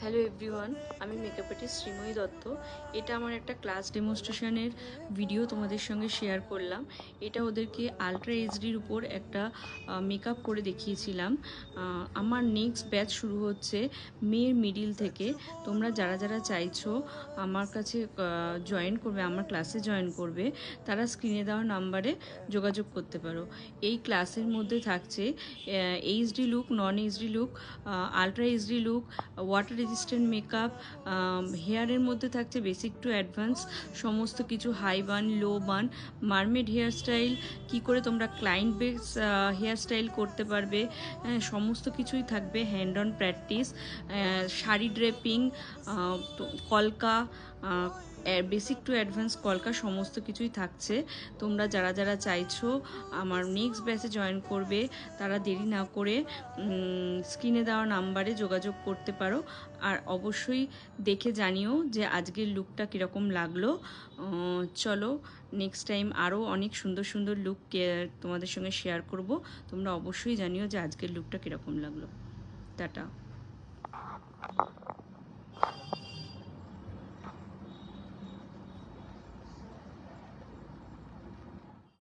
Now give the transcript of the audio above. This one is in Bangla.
হ্যালো এভরিওয়ান, আমি মেকআপ আর্টিস্ট শ্রীময়ী দত্ত। এটা আমার একটা ক্লাস ডেমনস্ট্রেশনের ভিডিও তোমাদের সঙ্গে শেয়ার করলাম। এটা ওদেরকে আলট্রা এইচডির উপর একটা মেকআপ করে দেখিয়েছিলাম। আমার নেক্সট ব্যাচ শুরু হচ্ছে মের মিডিল থেকে। তোমরা যারা যারা চাইছো আমার কাছে জয়েন করবে, আমার ক্লাসে জয়েন করবে, তারা স্ক্রিনে দেওয়া নাম্বারে যোগাযোগ করতে পারো। এই ক্লাসের মধ্যে থাকছে HD look, non HD look, ultra HD look, water resistant makeup, হেয়ারের মধ্যে থাকছে বেসিক টু অ্যাডভান্স সমস্ত কিছু, high bun, low bun, mermaid hair style, কী করে তোমরা ক্লায়েন্ট বেস হেয়ার স্টাইল করতে পারবে, সমস্ত কিছুই থাকবে। Hand on practice, sari draping, কলকা, বেসিক টু অ্যাডভান্স কলকা, সমস্ত কিছুই থাকছে। তোমরা যারা যারা চাইছো আমার নেক্সট ব্যাচে জয়েন করবে, তারা দেরি না করে স্ক্রিনে দেওয়া নাম্বারে যোগাযোগ করতে পারো। আর অবশ্যই দেখে জানিও যে আজকের লুকটা কীরকম লাগলো। চলো নেক্সট টাইম আরও অনেক সুন্দর সুন্দর লুক তোমাদের সঙ্গে শেয়ার করব। তোমরা অবশ্যই জানিও যে আজকের লুকটা কীরকম লাগলো। টাটা।